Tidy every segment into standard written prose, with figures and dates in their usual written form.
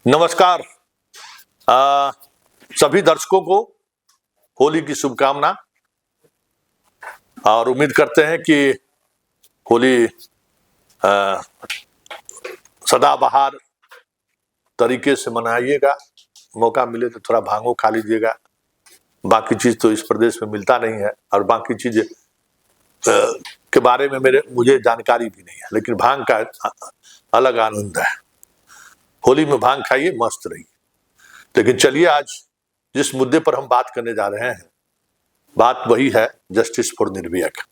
नमस्कार। सभी दर्शकों को होली की शुभकामना और उम्मीद करते हैं कि होली सदाबहार तरीके से मनाइएगा। मौका मिले तो थोड़ा भांगो खा लीजिएगा। बाकी चीज तो इस प्रदेश में मिलता नहीं है और बाकी चीज के बारे में मुझे जानकारी भी नहीं है, लेकिन भांग का अलग आनंद है। होली में भांग खाइए, मस्त रहिए। लेकिन चलिए, आज जिस मुद्दे पर हम बात करने जा रहे हैं, बात वही है जस्टिस फॉर निर्भया का।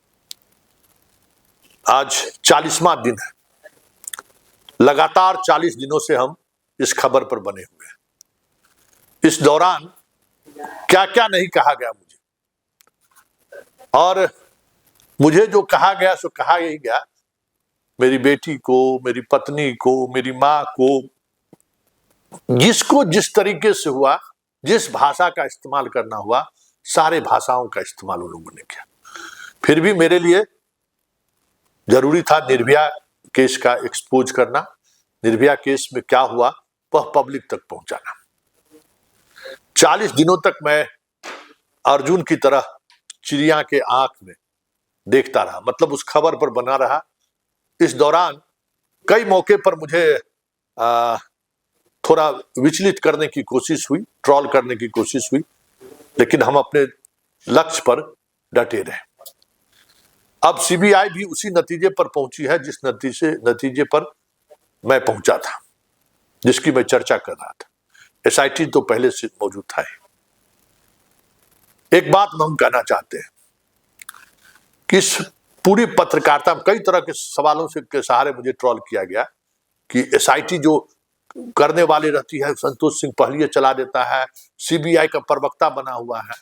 आज 40वां दिन है। लगातार 40 दिनों से हम इस खबर पर बने हुए हैं। इस दौरान क्या क्या नहीं कहा गया मुझे, और मुझे जो कहा गया सो कहा यही गया। मेरी बेटी को, मेरी पत्नी को, मेरी माँ को, जिसको जिस तरीके से हुआ, जिस भाषा का इस्तेमाल करना हुआ, सारे भाषाओं का इस्तेमाल उन लोगों ने किया। फिर भी मेरे लिए जरूरी था निर्भया केस का एक्सपोज करना, निर्भया केस में क्या हुआ वह पब्लिक तक पहुंचाना। 40 दिनों तक मैं अर्जुन की तरह चिड़िया के आंख में देखता रहा, मतलब उस खबर पर बना रहा। इस दौरान कई मौके पर मुझे थोड़ा विचलित करने की कोशिश हुई, ट्रोल करने की कोशिश हुई, लेकिन हम अपने लक्ष्य पर डटे रहे। अब सीबीआई भी उसी नतीजे पर पहुंची है जिस नतीजे पर मैं पहुंचा था, जिसकी मैं चर्चा कर रहा था। एसआईटी तो पहले से मौजूद था। एक बात हम कहना चाहते हैं कि इस पूरी पत्रकारिता में कई तरह के सवालों के सहारे मुझे ट्रोल किया गया कि एसआईटी जो करने वाली रहती है, संतोष सिंह पहलिए चला देता है, सीबीआई का प्रवक्ता बना हुआ है।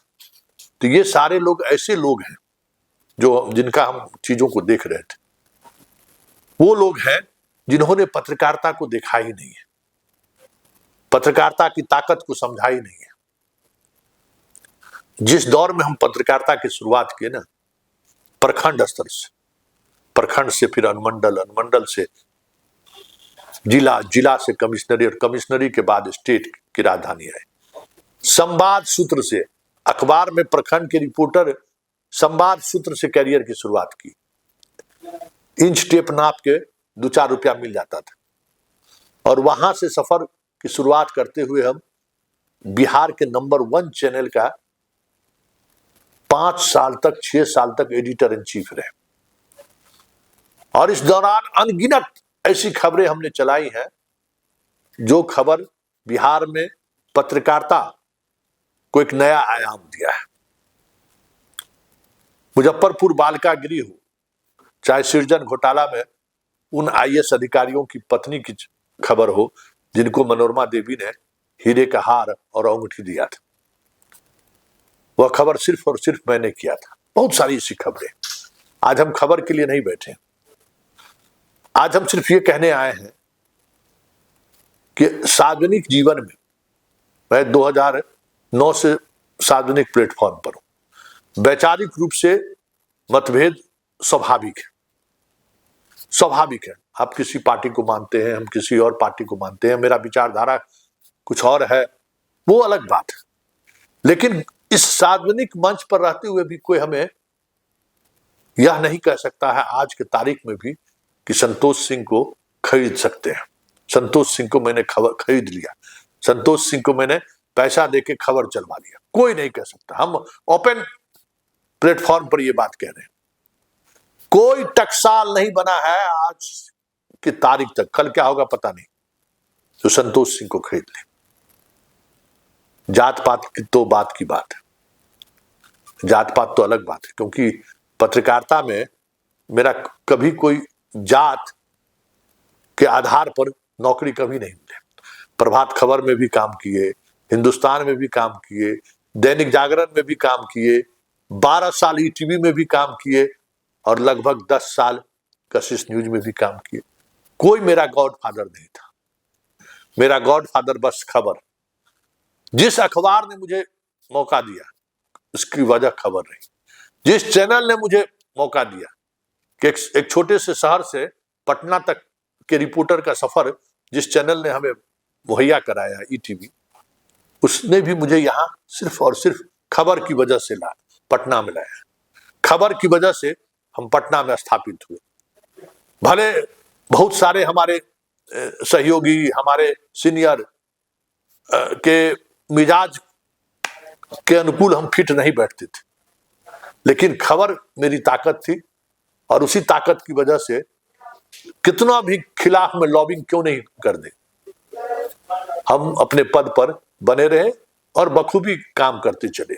तो ये सारे लोग ऐसे लोग हैं जिनका हम चीजों को देख रहे थे। वो लोग हैं जिन्होंने पत्रकारिता को देखा ही नहीं है, पत्रकारिता की ताकत को समझा ही नहीं है। जिस दौर में हम पत्रकारिता की शुरुआत किए ना, प्रखंड स्तर से, प्रखंड से फिर अनुमंडल, अनुमंडल से जिला, जिला से कमिश्नरी, और कमिश्नरी के बाद स्टेट की राजधानी है। संवाद सूत्र से, अखबार में प्रखंड के रिपोर्टर संवाद सूत्र से कैरियर की शुरुआत की। इंच टेप नाप के 2-4 रुपया मिल जाता था, और वहां से सफर की शुरुआत करते हुए हम बिहार के नंबर 1 चैनल का 5 साल तक, 6 साल तक एडिटर इन चीफ रहे। और इस दौरान अनगिनत ऐसी खबरें हमने चलाई हैं जो खबर बिहार में पत्रकारिता को एक नया आयाम दिया है। मुजफ्फरपुर बालिका गृह हो, चाहे सृजन घोटाला में उन आईएएस अधिकारियों की पत्नी की खबर हो जिनको मनोरमा देवी ने हीरे का हार और अंगूठी दिया था, वह खबर सिर्फ और सिर्फ मैंने किया था। बहुत सारी ऐसी खबरें। आज हम खबर के लिए नहीं बैठे, आज हम सिर्फ ये कहने आए हैं कि सार्वजनिक जीवन में, मैं 2009 से सार्वजनिक प्लेटफॉर्म पर हूं। वैचारिक रूप से मतभेद स्वाभाविक है, स्वाभाविक है। आप किसी पार्टी को मानते हैं, हम किसी और पार्टी को मानते हैं, मेरा विचारधारा कुछ और है, वो अलग बात है। लेकिन इस सार्वजनिक मंच पर रहते हुए भी कोई हमें यह नहीं कह सकता है आज के तारीख में भी कि संतोष सिंह को खरीद सकते हैं। संतोष सिंह को मैंने खरीद लिया, संतोष सिंह को मैंने पैसा देके खबर चलवा लिया, कोई नहीं कह सकता। हम ओपन प्लेटफॉर्म पर ये बात कह रहे हैं। कोई टकसाल नहीं बना है आज की तारीख तक, कल क्या होगा पता नहीं, तो संतोष सिंह को खरीद ले। जात पात की तो बात की बात है, जात पात तो अलग बात है, क्योंकि पत्रकारिता में मेरा कभी कोई जात के आधार पर नौकरी कभी नहीं मिले। प्रभात खबर में भी काम किए, हिंदुस्तान में भी काम किए, दैनिक जागरण में भी काम किए, 12 साल ईटीवी में भी काम किए, और लगभग 10 साल कशिश न्यूज में भी काम किए। कोई मेरा गॉडफादर नहीं था। मेरा गॉडफादर बस खबर। जिस अखबार ने मुझे मौका दिया उसकी वजह खबर रही। जिस चैनल ने मुझे मौका दिया कि एक छोटे से शहर से पटना तक के रिपोर्टर का सफर जिस चैनल ने हमें मुहैया कराया ईटीवी, उसने भी मुझे यहाँ सिर्फ और सिर्फ खबर की वजह से पटना में लाया। खबर की वजह से हम पटना में स्थापित हुए। भले बहुत सारे हमारे सहयोगी, हमारे सीनियर के मिजाज के अनुकूल हम फिट नहीं बैठते थे, लेकिन खबर मेरी ताकत थी और उसी ताकत की वजह से कितना भी खिलाफ में लॉबिंग क्यों नहीं कर दे, हम अपने पद पर बने रहे और बखूबी काम करते चले।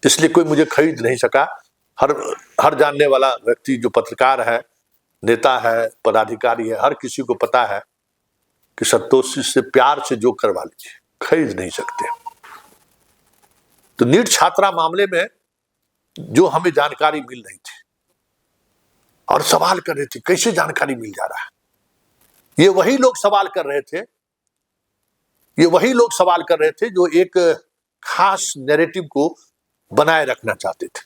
इसलिए कोई मुझे खरीद नहीं सका। हर जानने वाला व्यक्ति जो पत्रकार है, नेता है, पदाधिकारी है, हर किसी को पता है कि संतोष से प्यार से जो करवा लीजिए, खरीद नहीं सकते। तो नीट छात्रा मामले में जो हमें जानकारी मिल रही थी और सवाल कर रहे थे कैसे जानकारी मिल जा रहा है, ये वही लोग सवाल कर रहे थे, ये वही लोग सवाल कर रहे थे जो एक खास नैरेटिव को बनाए रखना चाहते थे।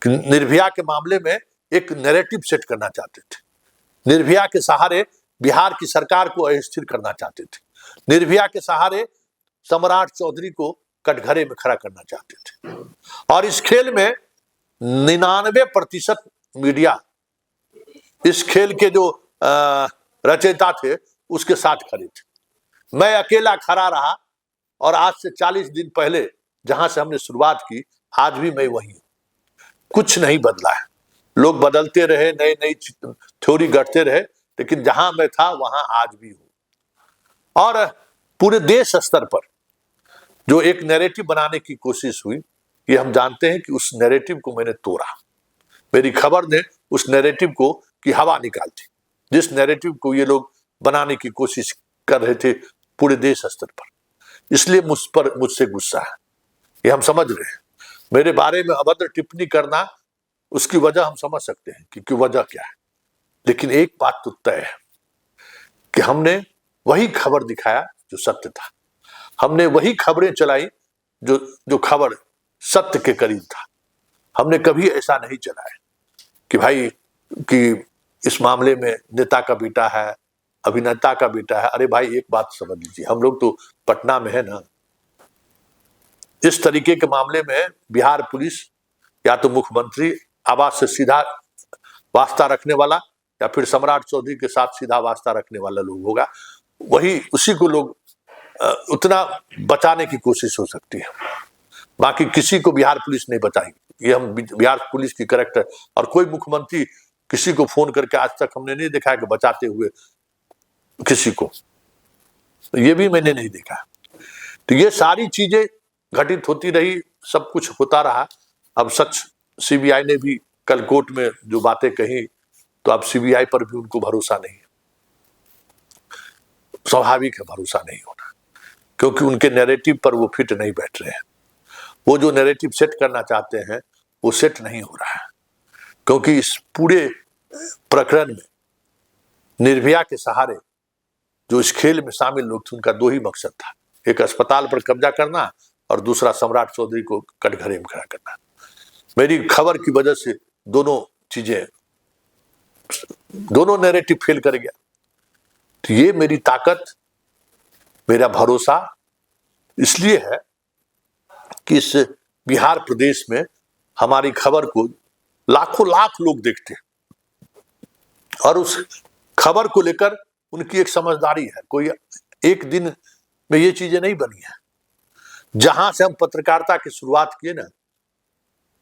निर्भया के मामले में एक नैरेटिव सेट करना चाहते थे, निर्भया के सहारे बिहार की सरकार को अस्थिर करना चाहते थे, निर्भया के सहारे सम्राट चौधरी को कटघरे में खड़ा करना चाहते थे। और इस खेल में 99% मीडिया, इस खेल के जो रचयिता थे उसके साथ खड़े थे। मैं अकेला खड़ा रहा और आज से 40 दिन पहले जहां से हमने शुरुआत की, आज भी मैं वही हूं, कुछ नहीं बदला है। लोग बदलते रहे, नई नई थ्योरी गढ़ते रहे, लेकिन जहां मैं था वहां आज भी हूं। और पूरे देश स्तर पर जो एक नैरेटिव बनाने की कोशिश हुई, ये हम जानते हैं कि उस नैरेटिव को मैंने तोड़ा। मेरी खबर ने उस नैरेटिव को की हवा निकाल दी, जिस नैरेटिव को ये लोग बनाने की कोशिश कर रहे थे पूरे देश स्तर पर। इसलिए मुझसे गुस्सा है, ये हम समझ रहे हैं। मेरे बारे में अभद्र टिप्पणी करना, उसकी वजह हम समझ सकते हैं कि वजह क्या है, लेकिन एक बात तो तय है कि हमने वही खबर दिखाया जो सत्य था, हमने वही खबरें चलाई जो खबर सत्य के करीब था। हमने कभी ऐसा नहीं चलाया कि भाई कि इस मामले में नेता का बेटा है, अभिनेता का बेटा है। अरे भाई एक बात समझ लीजिए, हम लोग तो पटना में है ना। इस तरीके के मामले में बिहार पुलिस या तो मुख्यमंत्री आवास से सीधा वास्ता रखने वाला या फिर सम्राट चौधरी के साथ सीधा वास्ता रखने वाला लोग होगा, वही उसी को लोग उतना बचाने की कोशिश हो सकती है। बाकी किसी को बिहार पुलिस नहीं बचाएगी, ये हम बिहार पुलिस की कैरेक्टर। और कोई मुख्यमंत्री किसी को फोन करके आज तक हमने नहीं देखा है कि बचाते हुए किसी को, ये भी मैंने नहीं देखा। तो ये सारी चीजें घटित होती रही, सब कुछ होता रहा। अब सच सीबीआई ने भी कल कोर्ट में जो बातें कही, तो अब सीबीआई पर भी उनको भरोसा नहीं है। स्वाभाविक है भरोसा नहीं होना, क्योंकि उनके नैरेटिव पर वो फिट नहीं बैठ रहे हैं। वो जो नैरेटिव सेट करना चाहते हैं वो सेट नहीं हो रहा है, क्योंकि इस पूरे प्रकरण में निर्भया के सहारे जो इस खेल में शामिल लोग थे, उनका दो ही मकसद था, एक अस्पताल पर कब्जा करना और दूसरा सम्राट चौधरी को कटघरे में खड़ा करना। मेरी खबर की वजह से दोनों चीजें, दोनों नैरेटिव फेल कर गया। तो ये मेरी ताकत, मेरा भरोसा इसलिए है कि इस बिहार प्रदेश में हमारी खबर को लाखों लाख लोग देखते हैं और उस खबर को लेकर उनकी एक समझदारी है। कोई एक दिन में ये चीजें नहीं बनी है। जहां से हम पत्रकारिता की शुरुआत किए ना,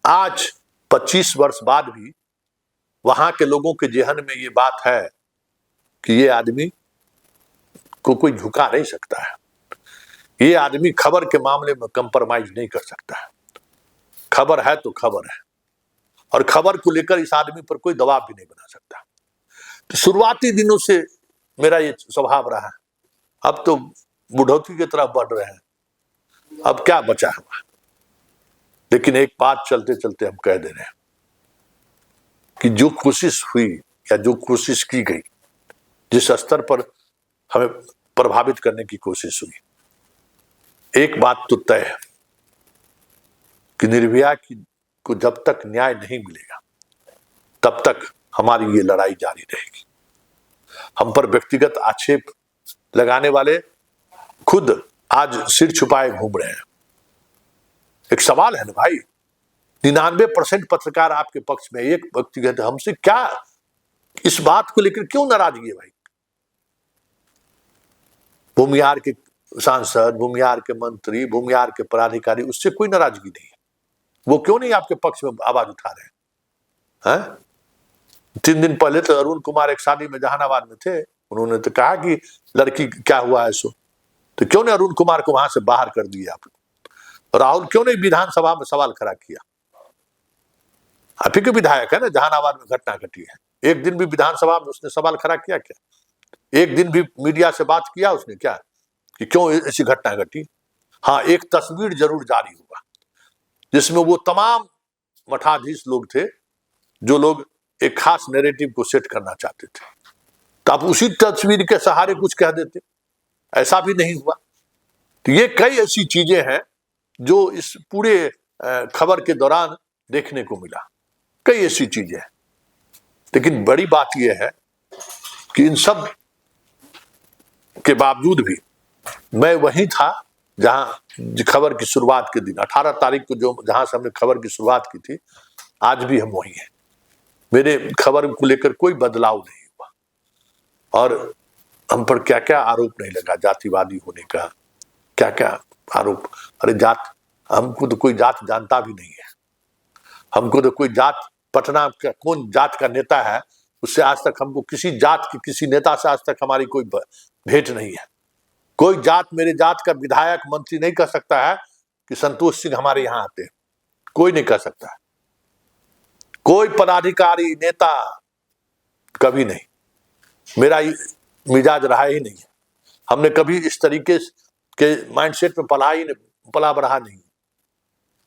आज 25 वर्ष बाद भी वहां के लोगों के जेहन में ये बात है कि ये आदमी को कोई झुका नहीं सकता है, ये आदमी खबर के मामले में कंप्रोमाइज नहीं कर सकता है। खबर है तो खबर है, और खबर को लेकर इस आदमी पर कोई दबाव भी नहीं बना सकता। तो शुरुआती दिनों से मेरा ये स्वभाव रहा है। अब तो बुढ़ौती की तरफ बढ़ रहे हैं, अब क्या बचा हुआ। लेकिन एक बात चलते चलते हम कह दे रहे हैं कि जो कोशिश हुई या जो कोशिश की गई, जिस स्तर पर हमें प्रभावित करने की कोशिश हुई, एक बात तो तय है कि निर्भया को जब तक न्याय नहीं मिलेगा तब तक हमारी ये लड़ाई जारी रहेगी। हम पर व्यक्तिगत आक्षेप लगाने वाले खुद आज सिर छुपाए घूम रहे हैं। एक सवाल है ना भाई, 99% पत्रकार आपके पक्ष में, एक व्यक्ति कहते हमसे क्या, इस बात को लेकर क्यों नाराजगी है भाई? भूमिहार के सांसद, भूमिहार के मंत्री, भूमिहार के पदाधिकारी, उससे कोई नाराजगी नहीं है। वो क्यों नहीं आपके पक्ष में आवाज उठा रहे हैं? 3 दिन पहले तो अरुण कुमार एक शादी में जहानाबाद में थे, उन्होंने तो कहा कि लड़की क्या हुआ है सो, तो क्यों नहीं अरुण कुमार को वहां से बाहर कर दिया आपने? राहुल क्यों नहीं विधानसभा में सवाल खड़ा किया? आप ही के विधायक है ना, जहानाबाद में घटना घटी है, एक दिन भी विधानसभा में उसने सवाल खड़ा किया क्या? एक दिन भी मीडिया से बात किया उसने क्या कि क्यों ऐसी घटना घटी? हाँ, एक तस्वीर जरूर जारी हुआ जिसमें वो तमाम मठाधीश लोग थे जो लोग एक खास नैरेटिव को सेट करना चाहते थे, तो आप उसी तस्वीर के सहारे कुछ कह देते, ऐसा भी नहीं हुआ। तो ये कई ऐसी चीजें हैं जो इस पूरे खबर के दौरान देखने को मिला, कई ऐसी चीजें हैं। लेकिन बड़ी बात यह है कि इन सब के बावजूद भी मैं वहीं था जहां खबर की शुरुआत के दिन 18 तारीख को जो जहां से हमने खबर की शुरुआत की थी, आज भी हम वहीं हैं। मेरे खबर को लेकर कोई बदलाव नहीं हुआ और हम पर क्या क्या आरोप नहीं लगा, जातिवादी होने का क्या क्या आरोप। अरे जात, हमको तो कोई जात जानता भी नहीं है, हमको तो कोई जात, पटना का कौन जात का नेता है उससे आज तक हमको किसी जात के किसी नेता से आज तक हमारी कोई भेंट नहीं है। कोई जात मेरे जात का विधायक मंत्री नहीं कह सकता है कि संतोष सिंह हमारे यहाँ आते हैं, कोई नहीं कह सकता है, कोई पदाधिकारी नेता कभी नहीं। मेरा मिजाज रहा ही नहीं है, हमने कभी इस तरीके के माइंडसेट में पला बढ़ा नहीं।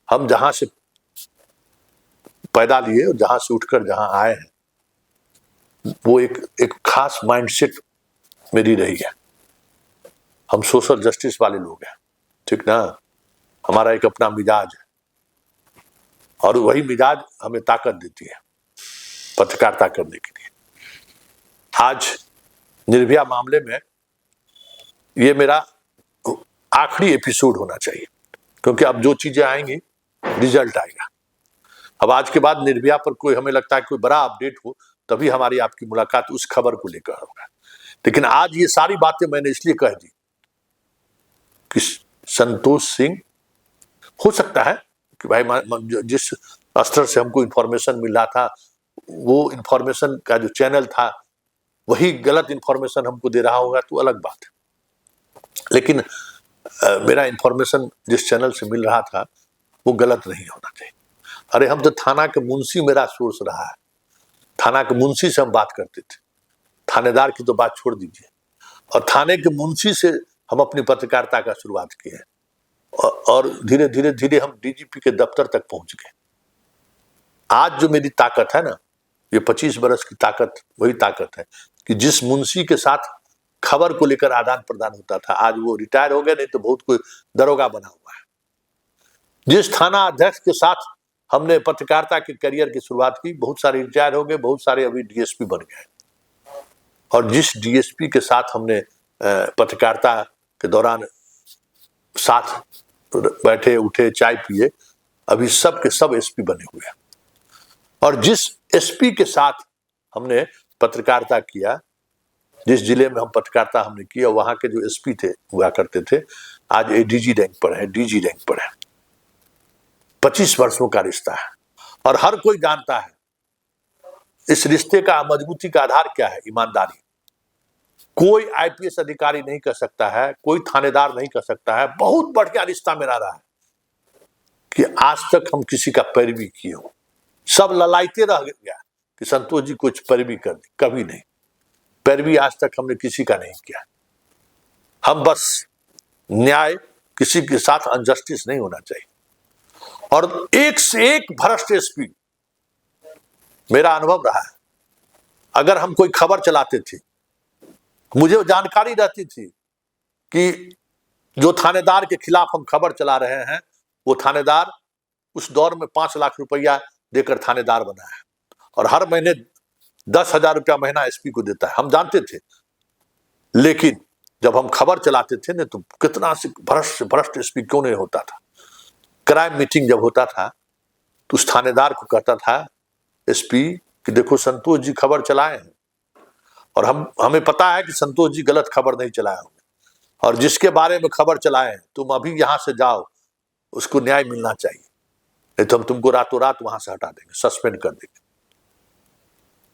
हम जहां से पैदा लिए और जहां से उठकर जहां आए हैं, वो एक खास माइंडसेट मेरी रही है। हम सोशल जस्टिस वाले लोग हैं, ठीक ना, हमारा एक अपना मिजाज है और वही मिजाज हमें ताकत देती है पत्रकारिता करने के लिए। आज निर्भया मामले में ये मेरा आखिरी एपिसोड होना चाहिए, क्योंकि अब जो चीजें आएंगी रिजल्ट आएगा। अब आज के बाद निर्भया पर कोई, हमें लगता है कोई बड़ा अपडेट हो तभी हमारी आपकी मुलाकात उस खबर को लेकर होगा। लेकिन आज ये सारी बातें मैंने इसलिए कह दी कि संतोष सिंह, हो सकता है कि भाई जिस स्तर से हमको इंफॉर्मेशन मिल रहा था, वो इंफॉर्मेशन का जो चैनल था वही गलत इंफॉर्मेशन हमको दे रहा होगा, तो अलग बात है। लेकिन मेरा इंफॉर्मेशन जिस चैनल से मिल रहा था वो गलत नहीं होना चाहिए। अरे हम तो थाना के मुंशी मेरा सोर्स रहा है, थाना के मुंशी से हम बात करते थे, थानेदार की तो बात छोड़ दीजिए, और थाने के मुंशी से हम अपनी पत्रकारिता का शुरुआत किए हैं और धीरे धीरे धीरे हम डीजीपी के दफ्तर तक पहुंच गए। आज जो मेरी ताकत है ना, ये 25 बरस की ताकत वही ताकत है कि जिस मुंशी के साथ खबर को लेकर आदान प्रदान होता था, आज वो रिटायर हो गए, नहीं तो बहुत कोई दरोगा बना हुआ है। जिस थाना अध्यक्ष के साथ हमने पत्रकारिता के करियर की शुरुआत की, बहुत सारे रिटायर हो गए, बहुत सारे अभी डीएसपी बन गए। और जिस डीएसपी के साथ हमने पत्रकारिता के दौरान साथ बैठे उठे चाय पिए, अभी सब के सब एसपी बने हुए हैं। और जिस एसपी के साथ हमने पत्रकारिता किया, जिस जिले में हम पत्रकारिता हमने किया, वहां के जो एसपी थे हुआ करते थे, आज एडीजी रैंक पर है, डीजी रैंक पर है। 25 वर्षों का रिश्ता है और हर कोई जानता है इस रिश्ते का मजबूती का आधार क्या है, ईमानदारी। कोई आईपीएस अधिकारी नहीं कर सकता है, कोई थानेदार नहीं कर सकता है, बहुत बढ़िया रिश्ता मेरा रहा है कि आज तक हम किसी का पैरवी किए हो। सब ललाइते रह गया कि संतोष जी कुछ पैरवी कर दी, कभी नहीं, पैरवी आज तक हमने किसी का नहीं किया। हम बस न्याय, किसी के साथ अनजस्टिस नहीं होना चाहिए। और एक से एक भ्रष्ट एसपी, मेरा अनुभव रहा है, अगर हम कोई खबर चलाते थे, मुझे जानकारी रहती थी कि जो थानेदार के खिलाफ हम खबर चला रहे हैं, वो थानेदार उस दौर में 5 लाख रुपया देकर थानेदार बना है और हर महीने 10,000 रुपया महीना एसपी को देता है, हम जानते थे। लेकिन जब हम खबर चलाते थे ना, तो कितना से भ्रष्ट एसपी क्यों नहीं होता था। क्राइम मीटिंग जब होता था तो उस थानेदार को कहता था एसपी कि देखो संतोष जी खबर चलाए हैं, और हमें पता है कि संतोष जी गलत खबर नहीं चलाए होंगे, और जिसके बारे में खबर चलाए हैं तुम अभी यहां से जाओ, उसको न्याय मिलना चाहिए, नहीं तो हम तुमको रातों रात वहां से हटा देंगे, सस्पेंड कर देंगे।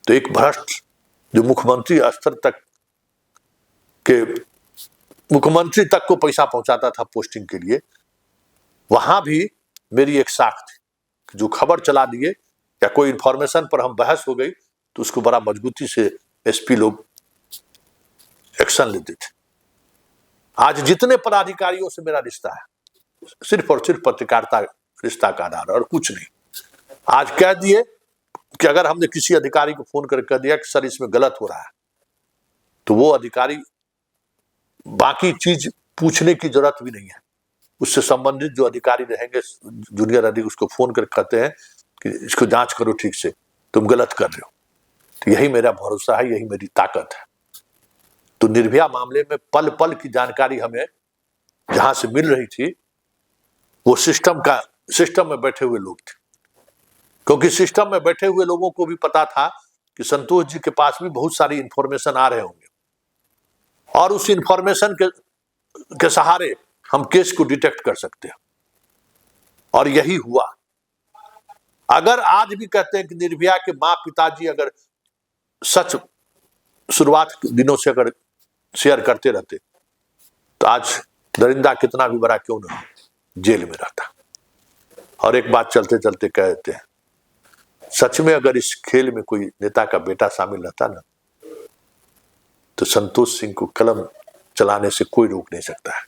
तो एक भ्रष्ट जो मुख्यमंत्री स्तर तक के मुख्यमंत्री तक को पैसा पहुंचाता था पोस्टिंग के लिए, वहां भी मेरी एक साख थी। जो खबर चला दिए या कोई इंफॉर्मेशन पर हम बहस हो गई तो उसको बड़ा मजबूती से एसपी लोग एक्शन लेते थे। आज जितने पदाधिकारियों से मेरा रिश्ता है, सिर्फ और सिर्फ पत्रकारिता रिश्ता का आधार और कुछ नहीं। आज कह दिए कि अगर हमने किसी अधिकारी को फोन करके कह दिया कि सर इसमें गलत हो रहा है, तो वो अधिकारी बाकी चीज पूछने की जरूरत भी नहीं है। उससे संबंधित जो अधिकारी रहेंगे जूनियर अधिकारी, उसको फोन करके कहते हैं कि इसको जांच करो ठीक से, तुम गलत कर रहे हो। तो यही मेरा भरोसा है, यही मेरी ताकत है। तो निर्भया मामले में पल पल की जानकारी हमें जहां से मिल रही थी, वो सिस्टम में बैठे हुए लोग थे, क्योंकि सिस्टम में बैठे हुए लोगों को भी पता था कि संतोष जी के पास भी बहुत सारी इंफॉर्मेशन आ रहे होंगे, और उस इंफॉर्मेशन के सहारे हम केस को डिटेक्ट कर सकते हैं। और यही हुआ। अगर आज भी कहते हैं कि निर्भया के माँ पिताजी अगर सच शुरुआत दिनों से अगर शेयर करते रहते, तो आज दरिंदा कितना भी बड़ा क्यों ना जेल में रहता। और एक बात चलते चलते कह देते हैं, सच में अगर इस खेल में कोई नेता का बेटा शामिल रहता ना, तो संतोष सिंह को कलम चलाने से कोई रोक नहीं सकता है।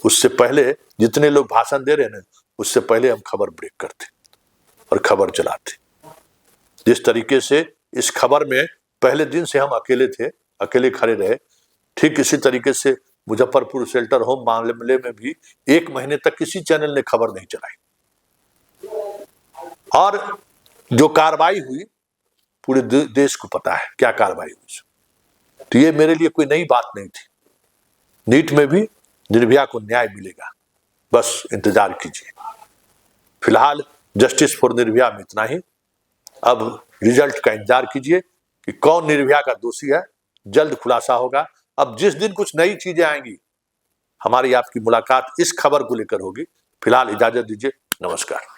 उससे पहले जितने लोग भाषण दे रहे हैं ना, उससे पहले हम खबर ब्रेक करते और खबर चलाते। जिस तरीके से इस खबर में पहले दिन से हम अकेले थे, अकेले खड़े रहे, ठीक इसी तरीके से मुजफ्फरपुर शेल्टर होम मामले में भी 1 महीने तक किसी चैनल ने खबर नहीं चलाई। और जो कार्रवाई हुई पूरे देश को पता है क्या कार्रवाई हुई। तो ये मेरे लिए कोई नई बात नहीं थी। नीट में भी निर्भया को न्याय मिलेगा, बस इंतजार कीजिए। फिलहाल जस्टिस फॉर निर्भया में इतना ही। अब रिजल्ट का इंतजार कीजिए कि कौन निर्भया का दोषी है, जल्द खुलासा होगा। अब जिस दिन कुछ नई चीजें आएंगी, हमारी आपकी मुलाकात इस खबर को लेकर होगी। फिलहाल इजाजत दीजिए, नमस्कार।